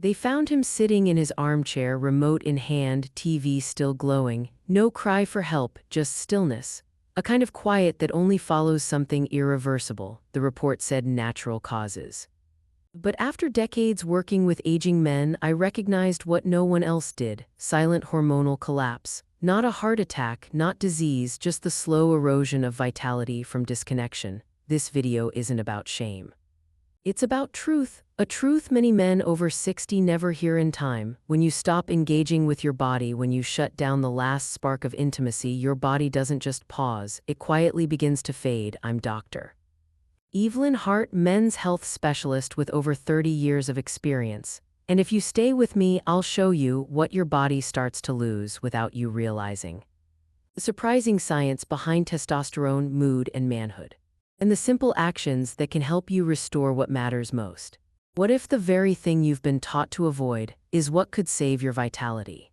They found him sitting in his armchair, remote in hand, TV still glowing, no cry for help, just stillness. A kind of quiet that only follows something irreversible, the report said, natural causes. But after decades working with aging men, I recognized what no one else did: silent hormonal collapse. Not a heart attack, not disease, just the slow erosion of vitality from disconnection. This video isn't about shame. It's about truth, a truth many men over 60 never hear in time. When you stop engaging with your body, when you shut down the last spark of intimacy, your body doesn't just pause, it quietly begins to fade. I'm Dr. Evelyn Hart, men's health specialist with over 30 years of experience. And if you stay with me, I'll show you what your body starts to lose without you realizing. The surprising science behind testosterone, mood, and manhood. And the simple actions that can help you restore what matters most. What if the very thing you've been taught to avoid is what could save your vitality?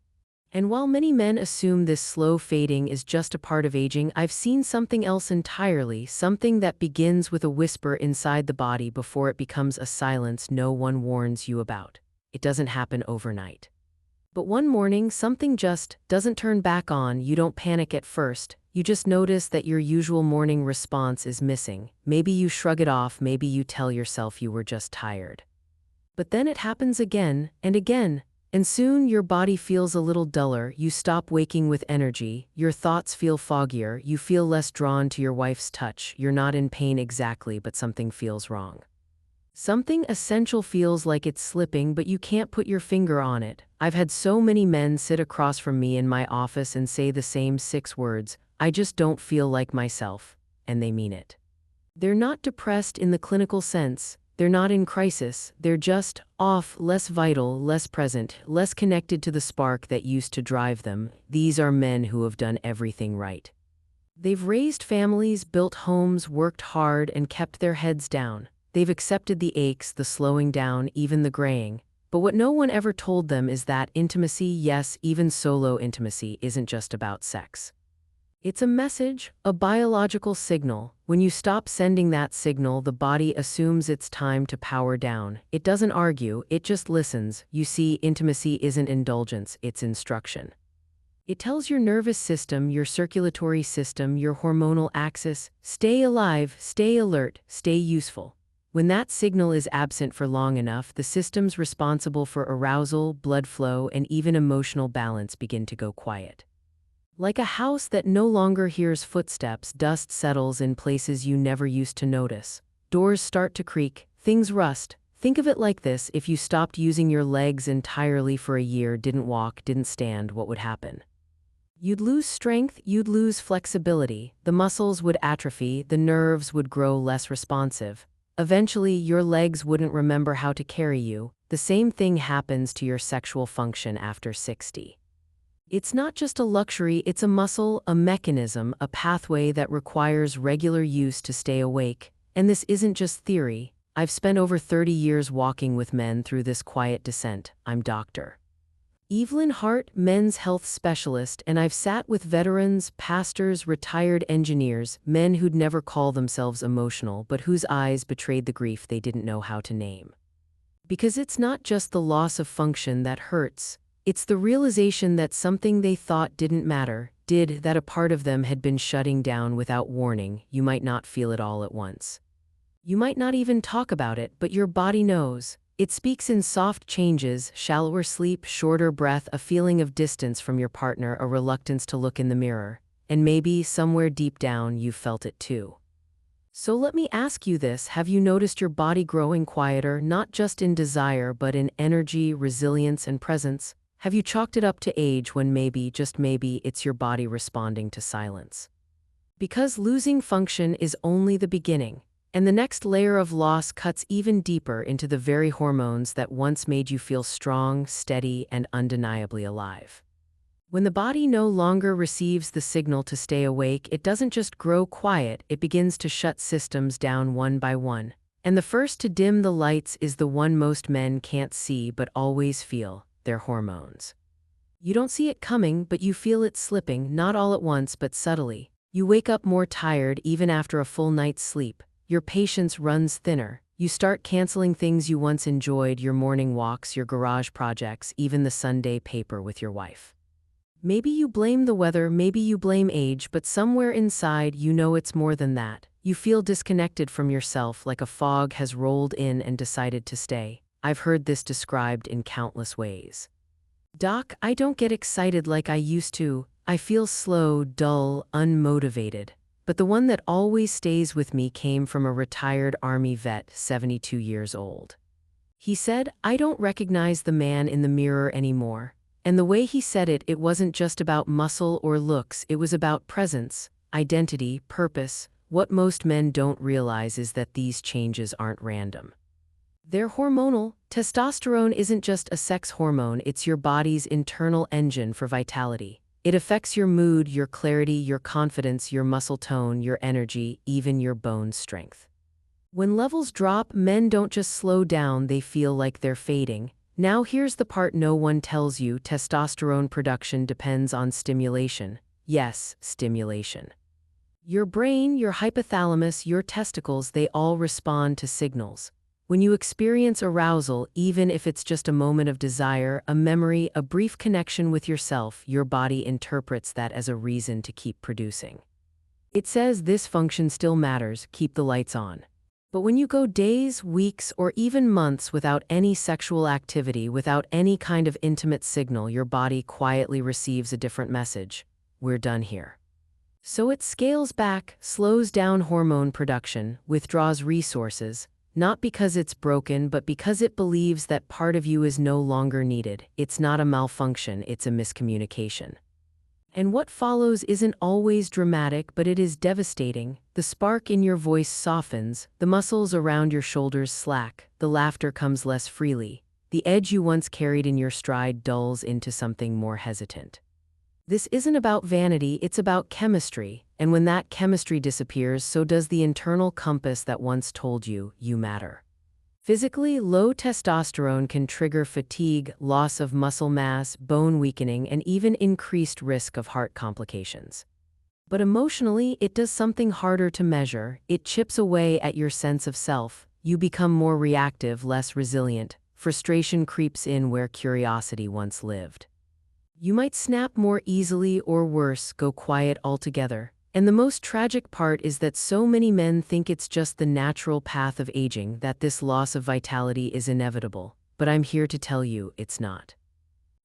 And while many men assume this slow fading is just a part of aging, I've seen something else entirely, something that begins with a whisper inside the body before it becomes a silence no one warns you about. It doesn't happen overnight. But one morning, something just doesn't turn back on. You don't panic at first. You just notice that your usual morning response is missing. Maybe you shrug it off, maybe you tell yourself you were just tired. But then it happens again and again, and soon your body feels a little duller. You stop waking with energy, your thoughts feel foggier, you feel less drawn to your wife's touch. You're not in pain exactly, but something feels wrong. Something essential feels like it's slipping, but you can't put your finger on it. I've had so many men sit across from me in my office and say the same 6 words: I just don't feel like myself, and they mean it. They're not depressed in the clinical sense, they're not in crisis, they're just off, less vital, less present, less connected to the spark that used to drive them. These are men who have done everything right. They've raised families, built homes, worked hard, and kept their heads down. They've accepted the aches, the slowing down, even the graying. But what no one ever told them is that intimacy, yes, even solo intimacy, isn't just about sex. It's a message, a biological signal. When you stop sending that signal, the body assumes it's time to power down. It doesn't argue, it just listens. You see, intimacy isn't indulgence, it's instruction. It tells your nervous system, your circulatory system, your hormonal axis, stay alive, stay alert, stay useful. When that signal is absent for long enough, the systems responsible for arousal, blood flow, and even emotional balance begin to go quiet. Like a house that no longer hears footsteps, dust settles in places you never used to notice. Doors start to creak, things rust. Think of it like this: if you stopped using your legs entirely for a year, didn't walk, didn't stand, what would happen? You'd lose strength, you'd lose flexibility, the muscles would atrophy, the nerves would grow less responsive. Eventually, your legs wouldn't remember how to carry you. The same thing happens to your sexual function after 60. It's not just a luxury, it's a muscle, a mechanism, a pathway that requires regular use to stay awake. And this isn't just theory. I've spent over 30 years walking with men through this quiet descent. I'm Dr. Evelyn Hart, men's health specialist, and I've sat with veterans, pastors, retired engineers, men who'd never call themselves emotional but whose eyes betrayed the grief they didn't know how to name. Because it's not just the loss of function that hurts, it's the realization that something they thought didn't matter, did, that a part of them had been shutting down without warning. You might not feel it all at once. You might not even talk about it, but your body knows. It speaks in soft changes: shallower sleep, shorter breath, a feeling of distance from your partner, a reluctance to look in the mirror. And maybe, somewhere deep down, you've felt it too. So let me ask you this: have you noticed your body growing quieter, not just in desire, but in energy, resilience, and presence? Have you chalked it up to age when maybe, just maybe, it's your body responding to silence? Because losing function is only the beginning. And the next layer of loss cuts even deeper into the very hormones that once made you feel strong, steady, and undeniably alive. When the body no longer receives the signal to stay awake, it doesn't just grow quiet, it begins to shut systems down one by one. And the first to dim the lights is the one most men can't see but always feel: their hormones. You don't see it coming, but you feel it slipping, not all at once but subtly. You wake up more tired even after a full night's sleep. Your patience runs thinner. You start canceling things you once enjoyed, your morning walks, your garage projects, even the Sunday paper with your wife. Maybe you blame the weather, maybe you blame age, but somewhere inside you know it's more than that. You feel disconnected from yourself, like a fog has rolled in and decided to stay. I've heard this described in countless ways. Doc, I don't get excited like I used to. I feel slow, dull, unmotivated. But the one that always stays with me came from a retired Army vet, 72 years old. He said, "I don't recognize the man in the mirror anymore." And the way he said it, it wasn't just about muscle or looks, it was about presence, identity, purpose. What most men don't realize is that these changes aren't random. They're hormonal. Testosterone isn't just a sex hormone, it's your body's internal engine for vitality. It affects your mood, your clarity, your confidence, your muscle tone, your energy, even your bone strength. When levels drop, men don't just slow down, they feel like they're fading. Now here's the part no one tells you: testosterone production depends on stimulation. Yes, stimulation. Your brain, your hypothalamus, your testicles, they all respond to signals. When you experience arousal, even if it's just a moment of desire, a memory, a brief connection with yourself, your body interprets that as a reason to keep producing. It says this function still matters, keep the lights on. But when you go days, weeks, or even months without any sexual activity, without any kind of intimate signal, your body quietly receives a different message. We're done here. So it scales back, slows down hormone production, withdraws resources, not because it's broken, but because it believes that part of you is no longer needed. It's not a malfunction, it's a miscommunication. And what follows isn't always dramatic, but it is devastating. The spark in your voice softens, the muscles around your shoulders slack, the laughter comes less freely, the edge you once carried in your stride dulls into something more hesitant. This isn't about vanity, it's about chemistry, and when that chemistry disappears, so does the internal compass that once told you, you matter. Physically, low testosterone can trigger fatigue, loss of muscle mass, bone weakening, and even increased risk of heart complications. But emotionally, it does something harder to measure. It chips away at your sense of self. You become more reactive, less resilient. Frustration creeps in where curiosity once lived. You might snap more easily, or worse, go quiet altogether. And the most tragic part is that so many men think it's just the natural path of aging, that this loss of vitality is inevitable. But I'm here to tell you it's not.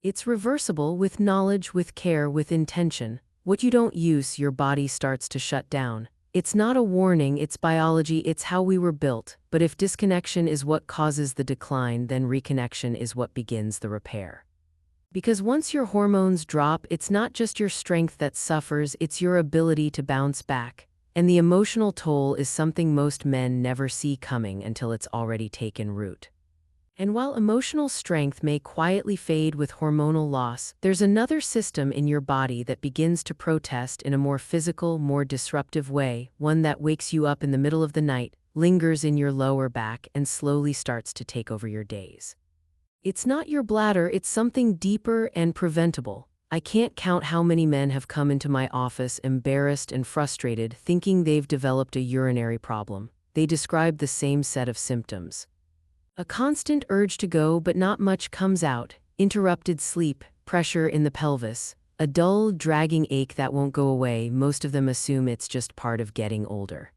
It's reversible with knowledge, with care, with intention. What you don't use, your body starts to shut down. It's not a warning, it's biology, it's how we were built. But if disconnection is what causes the decline, then reconnection is what begins the repair. Because once your hormones drop, it's not just your strength that suffers, it's your ability to bounce back. And the emotional toll is something most men never see coming until it's already taken root. And while emotional strength may quietly fade with hormonal loss, there's another system in your body that begins to protest in a more physical, more disruptive way, one that wakes you up in the middle of the night, lingers in your lower back, and slowly starts to take over your days. It's not your bladder, it's something deeper and preventable. I can't count how many men have come into my office embarrassed and frustrated, thinking they've developed a urinary problem. They describe the same set of symptoms. A constant urge to go, but not much comes out, interrupted sleep, pressure in the pelvis, a dull, dragging ache that won't go away. Most of them assume it's just part of getting older.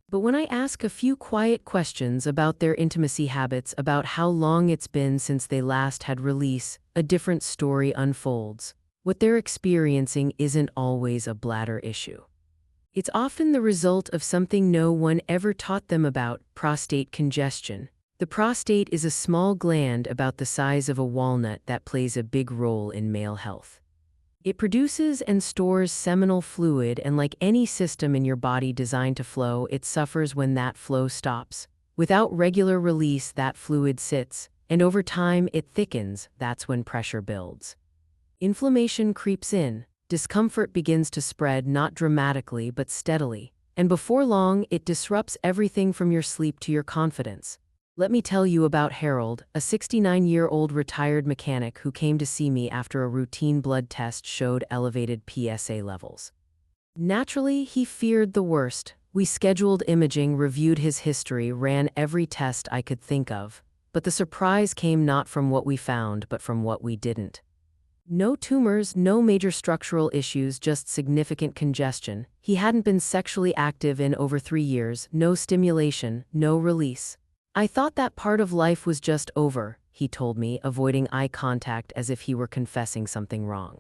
But when I ask a few quiet questions about their intimacy habits, about how long it's been since they last had release, a different story unfolds. What they're experiencing isn't always a bladder issue. It's often the result of something no one ever taught them about: prostate congestion. The prostate is a small gland about the size of a walnut that plays a big role in male health. It produces and stores seminal fluid, and like any system in your body designed to flow, it suffers when that flow stops. Without regular release, that fluid sits, and over time it thickens. That's when pressure builds. Inflammation creeps in. Discomfort begins to spread, not dramatically but steadily. And before long, it disrupts everything from your sleep to your confidence. Let me tell you about Harold, a 69-year-old retired mechanic who came to see me after a routine blood test showed elevated PSA levels. Naturally, he feared the worst. We scheduled imaging, reviewed his history, ran every test I could think of. But the surprise came not from what we found, but from what we didn't. No tumors, no major structural issues, just significant congestion. He hadn't been sexually active in over 3 years, no stimulation, no release. I thought that part of life was just over, he told me, avoiding eye contact as if he were confessing something wrong.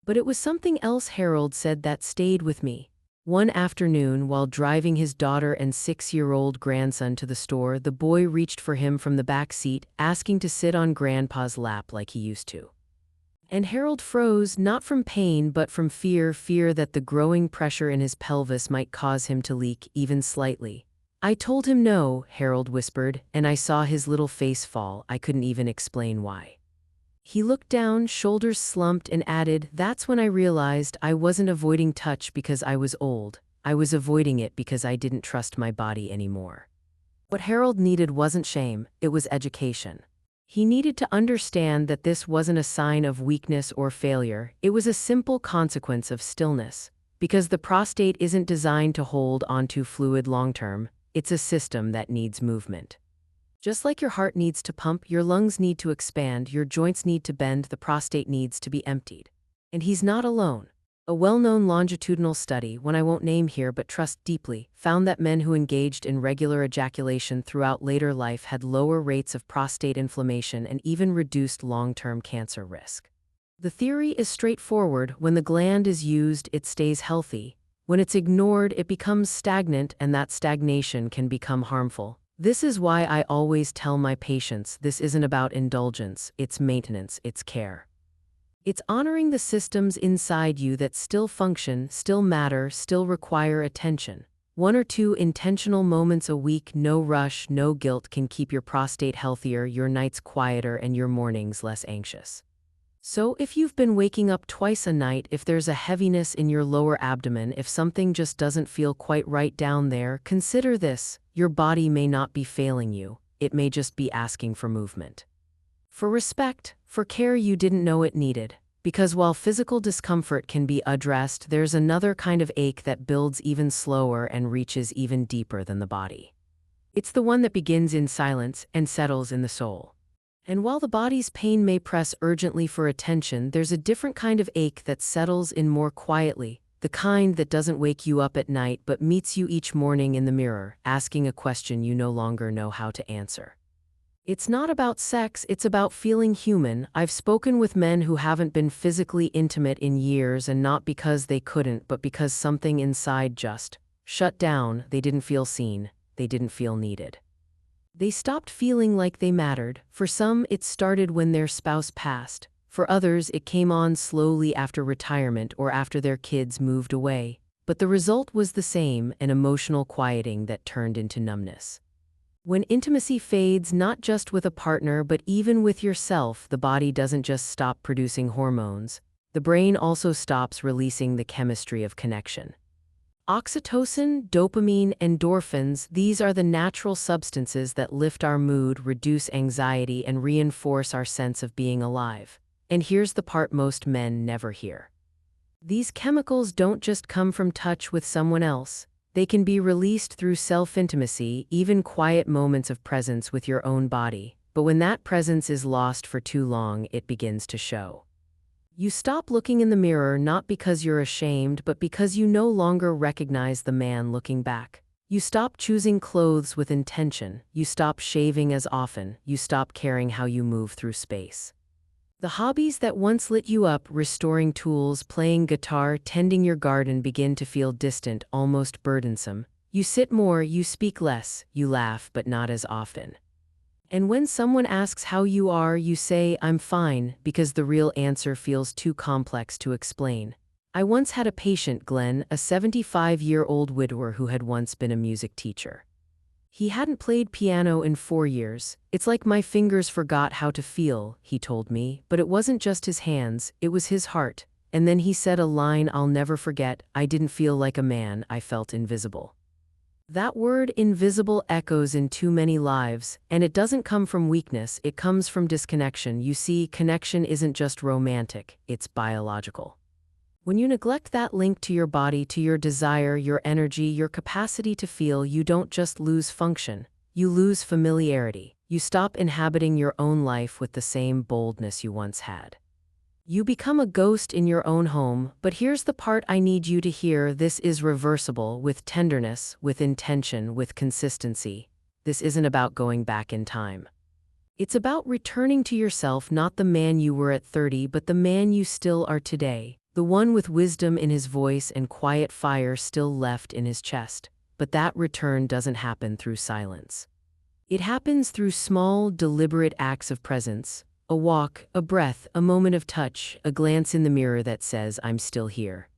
But it was something else Harold said that stayed with me. One afternoon, while driving his daughter and 6-year-old grandson to the store, the boy reached for him from the back seat, asking to sit on Grandpa's lap like he used to. And Harold froze, not from pain but from fear that the growing pressure in his pelvis might cause him to leak, even slightly. I told him no, Harold whispered, and I saw his little face fall. I couldn't even explain why. He looked down, shoulders slumped, and added, "That's when I realized I wasn't avoiding touch because I was old. I was avoiding it because I didn't trust my body anymore." What Harold needed wasn't shame, it was education. He needed to understand that this wasn't a sign of weakness or failure, it was a simple consequence of stillness. Because the prostate isn't designed to hold onto fluid long-term, it's a system that needs movement. Just like your heart needs to pump, your lungs need to expand, your joints need to bend, the prostate needs to be emptied. And he's not alone. A well-known longitudinal study, one I won't name here but trust deeply, found that men who engaged in regular ejaculation throughout later life had lower rates of prostate inflammation and even reduced long-term cancer risk. The theory is straightforward. When the gland is used, it stays healthy. When it's ignored, it becomes stagnant, and that stagnation can become harmful. This is why I always tell my patients this isn't about indulgence, it's maintenance, it's care. It's honoring the systems inside you that still function, still matter, still require attention. 1 or 2 intentional moments a week, no rush, no guilt, can keep your prostate healthier, your nights quieter, and your mornings less anxious. So if you've been waking up twice a night, if there's a heaviness in your lower abdomen, if something just doesn't feel quite right down there, consider this: your body may not be failing you, it may just be asking for movement. For respect, for care you didn't know it needed. Because while physical discomfort can be addressed, there's another kind of ache that builds even slower and reaches even deeper than the body. It's the one that begins in silence and settles in the soul. And while the body's pain may press urgently for attention, there's a different kind of ache that settles in more quietly, the kind that doesn't wake you up at night but meets you each morning in the mirror, asking a question you no longer know how to answer. It's not about sex, it's about feeling human. I've spoken with men who haven't been physically intimate in years, and not because they couldn't, but because something inside just shut down. They didn't feel seen, they didn't feel needed. They stopped feeling like they mattered. For some, it started when their spouse passed. For others, it came on slowly after retirement or after their kids moved away. But the result was the same: an emotional quieting that turned into numbness. When intimacy fades, not just with a partner but even with yourself, the body doesn't just stop producing hormones. The brain also stops releasing the chemistry of connection. Oxytocin, dopamine, endorphins, these are the natural substances that lift our mood, reduce anxiety, and reinforce our sense of being alive. And here's the part most men never hear. These chemicals don't just come from touch with someone else. They can be released through self-intimacy, even quiet moments of presence with your own body. But when that presence is lost for too long, it begins to show. You stop looking in the mirror not because you're ashamed, but because you no longer recognize the man looking back. You stop choosing clothes with intention. You stop shaving as often. You stop caring how you move through space. The hobbies that once lit you up, restoring tools, playing guitar, tending your garden, begin to feel distant, almost burdensome. You sit more, you speak less, you laugh, but not as often. And when someone asks how you are, you say, "I'm fine," because the real answer feels too complex to explain. I once had a patient, Glenn, a 75-year-old widower who had once been a music teacher. He hadn't played piano in 4 years. "It's like my fingers forgot how to feel," he told me, but it wasn't just his hands, it was his heart. And then he said a line I'll never forget: "I didn't feel like a man, I felt invisible." That word invisible echoes in too many lives, and it doesn't come from weakness, it comes from disconnection. You see, connection isn't just romantic, it's biological. When you neglect that link to your body, to your desire, your energy, your capacity to feel, you don't just lose function, you lose familiarity. You stop inhabiting your own life with the same boldness you once had. You become a ghost in your own home, but here's the part I need you to hear. This is reversible, with tenderness, with intention, with consistency. This isn't about going back in time. It's about returning to yourself, not the man you were at 30, but the man you still are today, the one with wisdom in his voice and quiet fire still left in his chest. But that return doesn't happen through silence. It happens through small, deliberate acts of presence. A walk, a breath, a moment of touch, a glance in the mirror that says, I'm still here.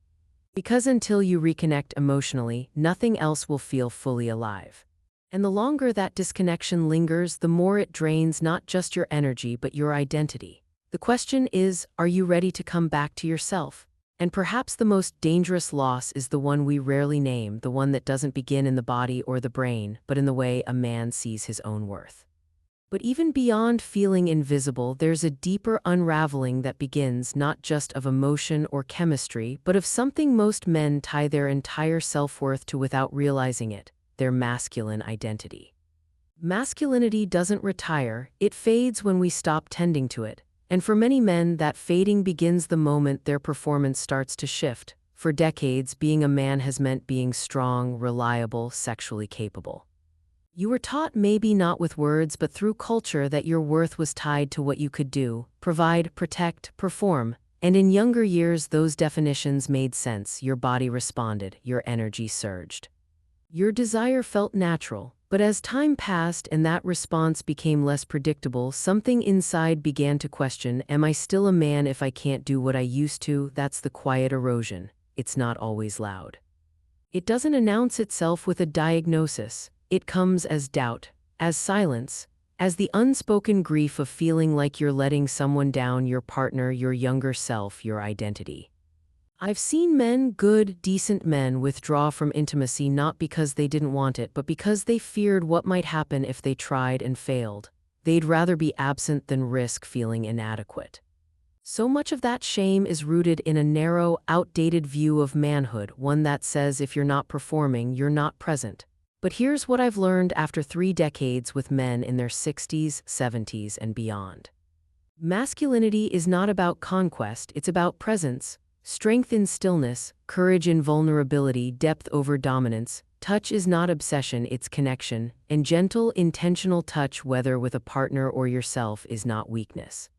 Because until you reconnect emotionally, nothing else will feel fully alive. And the longer that disconnection lingers, the more it drains not just your energy but your identity. The question is, are you ready to come back to yourself? And perhaps the most dangerous loss is the one we rarely name, the one that doesn't begin in the body or the brain, but in the way a man sees his own worth. But even beyond feeling invisible, there's a deeper unraveling that begins not just of emotion or chemistry, but of something most men tie their entire self-worth to without realizing it, their masculine identity. Masculinity doesn't retire, it fades when we stop tending to it. And for many men, that fading begins the moment their performance starts to shift. For decades, being a man has meant being strong, reliable, sexually capable. You were taught, maybe not with words but through culture, that your worth was tied to what you could do, provide, protect, perform. And in younger years, those definitions made sense. Your body responded, your energy surged. Your desire felt natural. But as time passed and that response became less predictable, something inside began to question, am I still a man if I can't do what I used to? That's the quiet erosion. It's not always loud. It doesn't announce itself with a diagnosis. It comes as doubt, as silence, as the unspoken grief of feeling like you're letting someone down, your partner, your younger self, your identity. I've seen men, good, decent men, withdraw from intimacy not because they didn't want it, but because they feared what might happen if they tried and failed. They'd rather be absent than risk feeling inadequate. So much of that shame is rooted in a narrow, outdated view of manhood, one that says if you're not performing, you're not present. But here's what I've learned after 3 decades with men in their 60s, 70s, and beyond. Masculinity is not about conquest, it's about presence. Strength in stillness, courage in vulnerability, depth over dominance. Touch is not obsession, it's connection. And gentle, intentional touch, whether with a partner or yourself, is not weakness.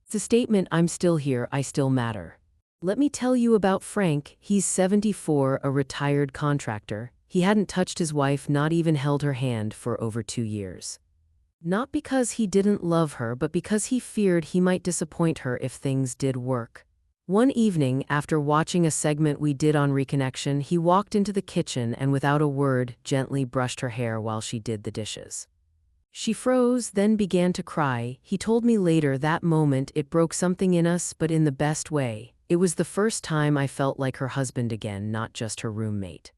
It's a statement, I'm still here, I still matter. Let me tell you about Frank. He's 74, a retired contractor. He hadn't touched his wife, not even held her hand, for over 2 years. Not because he didn't love her, but because he feared he might disappoint her if things did work. One evening, after watching a segment we did on reconnection, he walked into the kitchen and without a word, gently brushed her hair while she did the dishes. She froze, then began to cry. He told me later, that moment, it broke something in us, but in the best way. It was the first time I felt like her husband again, not just her roommate.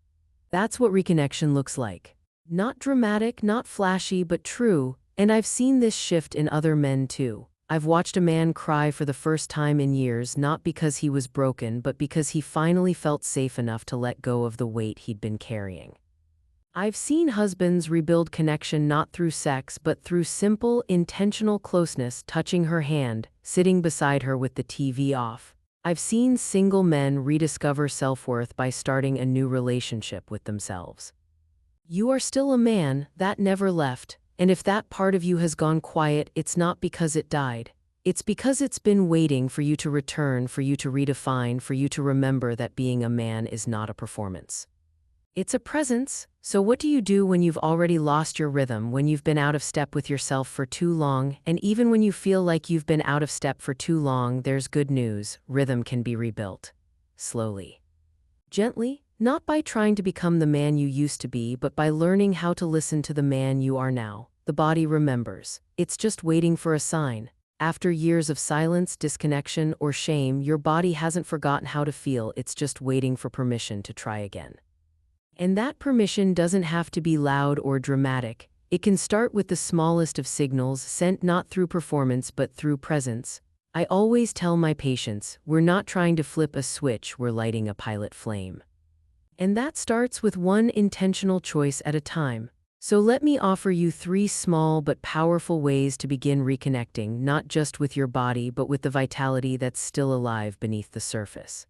That's what reconnection looks like. Not dramatic, not flashy, but true. And I've seen this shift in other men too. I've watched a man cry for the first time in years, not because he was broken, but because he finally felt safe enough to let go of the weight he'd been carrying. I've seen husbands rebuild connection not through sex, but through simple, intentional closeness, touching her hand, sitting beside her with the TV off. I've seen single men rediscover self-worth by starting a new relationship with themselves. You are still a man, that never left. And if that part of you has gone quiet, it's not because it died. It's because it's been waiting for you to return, for you to redefine, for you to remember that being a man is not a performance. It's a presence. So what do you do when you've already lost your rhythm, when you've been out of step with yourself for too long? And even when you feel like you've been out of step for too long, there's good news. Rhythm can be rebuilt. Slowly. Gently. Not by trying to become the man you used to be, but by learning how to listen to the man you are now. The body remembers. It's just waiting for a sign. After years of silence, disconnection, or shame, your body hasn't forgotten how to feel, it's just waiting for permission to try again. And that permission doesn't have to be loud or dramatic. It can start with the smallest of signals, sent not through performance but through presence. I always tell my patients, we're not trying to flip a switch, we're lighting a pilot flame. And that starts with one intentional choice at a time. So let me offer you 3 small but powerful ways to begin reconnecting, not just with your body, but with the vitality that's still alive beneath the surface.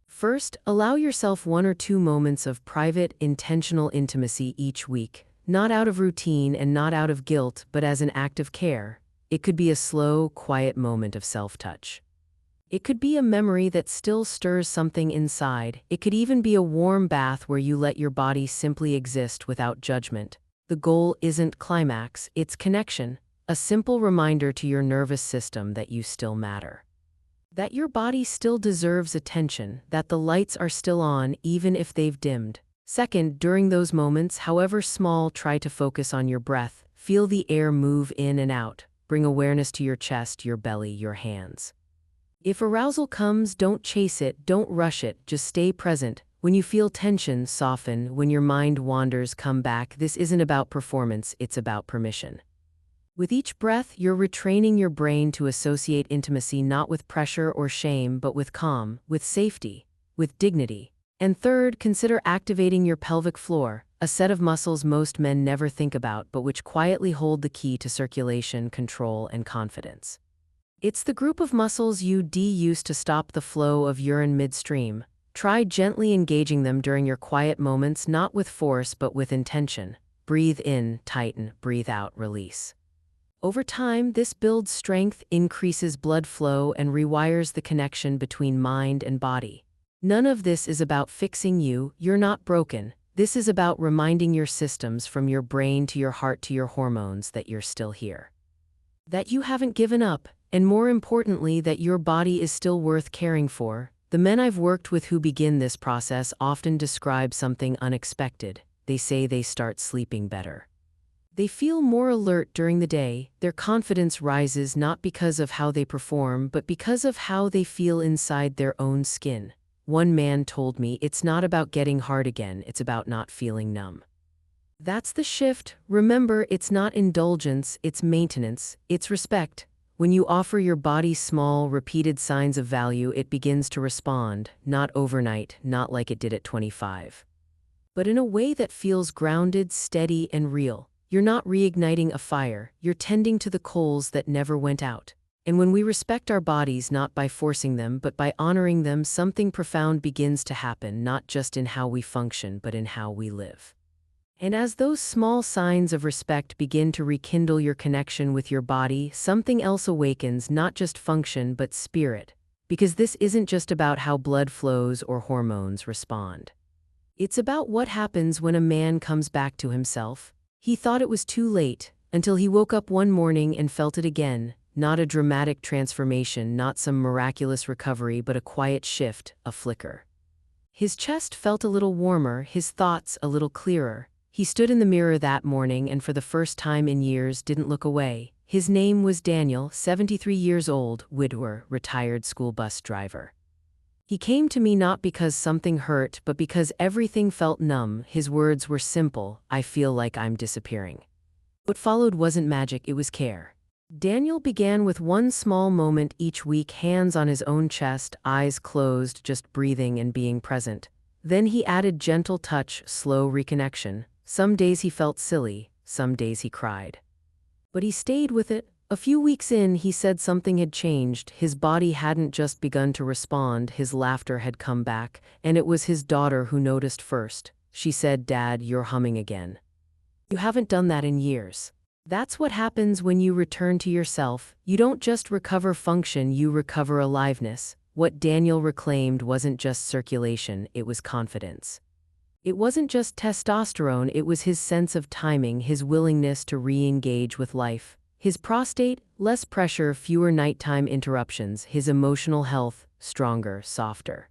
First, allow yourself 1 or 2 moments of private, intentional intimacy each week, not out of routine and not out of guilt, but as an act of care. It could be a slow, quiet moment of self-touch. It could be a memory that still stirs something inside. It could even be a warm bath where you let your body simply exist without judgment. The goal isn't climax, it's connection, a simple reminder to your nervous system that you still matter. That your body still deserves attention, that the lights are still on even if they've dimmed. Second, during those moments, however small, try to focus on your breath. Feel the air move in and out. Bring awareness to your chest, your belly, your hands. If arousal comes, don't chase it, don't rush it, just stay present. When you feel tension, soften. When your mind wanders, come back. This isn't about performance, it's about permission. With each breath, you're retraining your brain to associate intimacy not with pressure or shame, but with calm, with safety, with dignity. And third, consider activating your pelvic floor, a set of muscles most men never think about, but which quietly hold the key to circulation, control, and confidence. It's the group of muscles you use to stop the flow of urine midstream. Try gently engaging them during your quiet moments, not with force but with intention. Breathe in, tighten, breathe out, release. Over time, this builds strength, increases blood flow, and rewires the connection between mind and body. None of this is about fixing you, you're not broken. This is about reminding your systems, from your brain to your heart to your hormones, that you're still here. That you haven't given up, and more importantly, that your body is still worth caring for. The men I've worked with who begin this process often describe something unexpected. They say they start sleeping better. They feel more alert during the day. Their confidence rises not because of how they perform, but because of how they feel inside their own skin. One man told me, it's not about getting hard again, it's about not feeling numb. That's the shift. Remember, it's not indulgence, it's maintenance, it's respect. When you offer your body small, repeated signs of value, it begins to respond, not overnight, not like it did at 25. But in a way that feels grounded, steady, and real. You're not reigniting a fire, you're tending to the coals that never went out. And when we respect our bodies not by forcing them but by honoring them, something profound begins to happen, not just in how we function but in how we live. And as those small signs of respect begin to rekindle your connection with your body, something else awakens, not just function but spirit. Because this isn't just about how blood flows or hormones respond. It's about what happens when a man comes back to himself. He thought it was too late, until he woke up one morning and felt it again. Not a dramatic transformation, not some miraculous recovery, but a quiet shift, a flicker. His chest felt a little warmer, his thoughts a little clearer. He stood in the mirror that morning and for the first time in years didn't look away. His name was Daniel, 73 years old, widower, retired school bus driver. He came to me not because something hurt, but because everything felt numb. His words were simple, I feel like I'm disappearing. What followed wasn't magic, it was care. Daniel began with one small moment each week, hands on his own chest, eyes closed, just breathing and being present. Then he added gentle touch, slow reconnection. Some days he felt silly, some days he cried. But he stayed with it. A few weeks in, he said something had changed. His body hadn't just begun to respond, his laughter had come back, and it was his daughter who noticed first. She said, "Dad, you're humming again. You haven't done that in years." That's what happens when you return to yourself. You don't just recover function, you recover aliveness. What Daniel reclaimed wasn't just circulation, it was confidence. It wasn't just testosterone, it was his sense of timing, his willingness to re-engage with life. His prostate, less pressure, fewer nighttime interruptions. His emotional health, stronger, softer.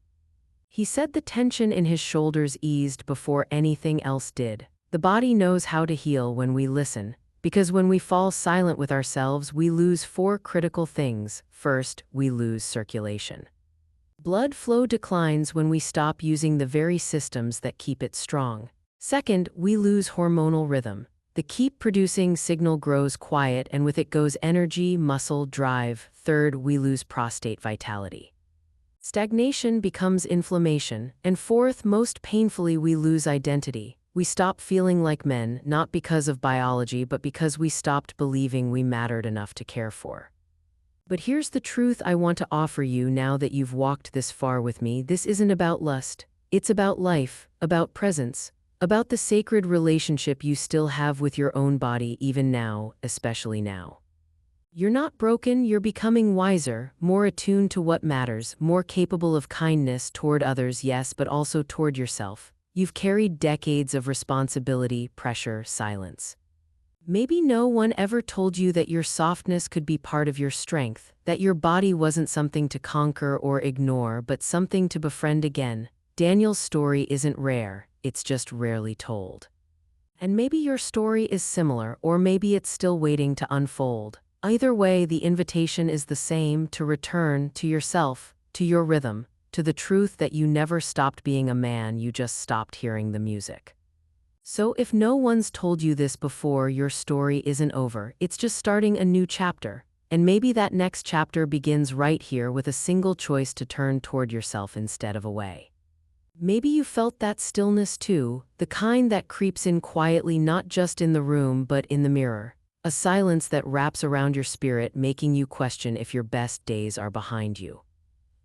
He said the tension in his shoulders eased before anything else did. The body knows how to heal when we listen. Because when we fall silent with ourselves, we lose 4 critical things. First, we lose circulation. Blood flow declines when we stop using the very systems that keep it strong. Second, we lose hormonal rhythm. The keep producing signal grows quiet, and with it goes energy, muscle, drive. Third, we lose prostate vitality. Stagnation becomes inflammation. And fourth, most painfully, we lose identity. We stop feeling like men, not because of biology, but because we stopped believing we mattered enough to care for. But here's the truth I want to offer you now that you've walked this far with me. This isn't about lust. It's about life, about presence, about the sacred relationship you still have with your own body, even now, especially now. You're not broken, you're becoming wiser, more attuned to what matters, more capable of kindness toward others, yes, but also toward yourself. You've carried decades of responsibility, pressure, silence. Maybe no one ever told you that your softness could be part of your strength, that your body wasn't something to conquer or ignore, but something to befriend again. Daniel's story isn't rare, it's just rarely told. And maybe your story is similar, or maybe it's still waiting to unfold. Either way, the invitation is the same: to return to yourself, to your rhythm, to the truth that you never stopped being a man, you just stopped hearing the music. So if no one's told you this before, your story isn't over, it's just starting a new chapter. And maybe that next chapter begins right here with a single choice to turn toward yourself instead of away. Maybe you felt that stillness too, the kind that creeps in quietly, not just in the room but in the mirror. A silence that wraps around your spirit, making you question if your best days are behind you.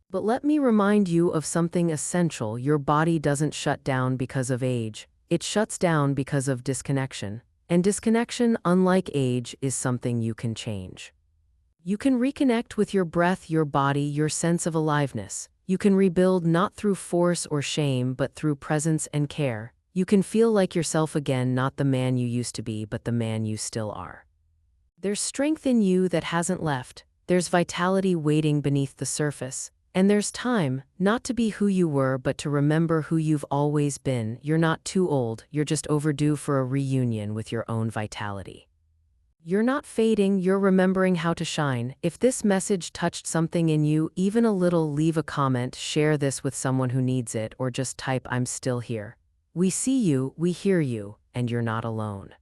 But let me remind you of something essential: your body doesn't shut down because of age. It shuts down because of disconnection. And disconnection, unlike age, is something you can change. You can reconnect with your breath, your body, your sense of aliveness. You can rebuild not through force or shame, but through presence and care. You can feel like yourself again, not the man you used to be, but the man you still are. There's strength in you that hasn't left. There's vitality waiting beneath the surface. And there's time, not to be who you were, but to remember who you've always been. You're not too old, you're just overdue for a reunion with your own vitality. You're not fading, you're remembering how to shine. If this message touched something in you, even a little, leave a comment, share this with someone who needs it, or just type "I'm still here." We see you, we hear you, and you're not alone.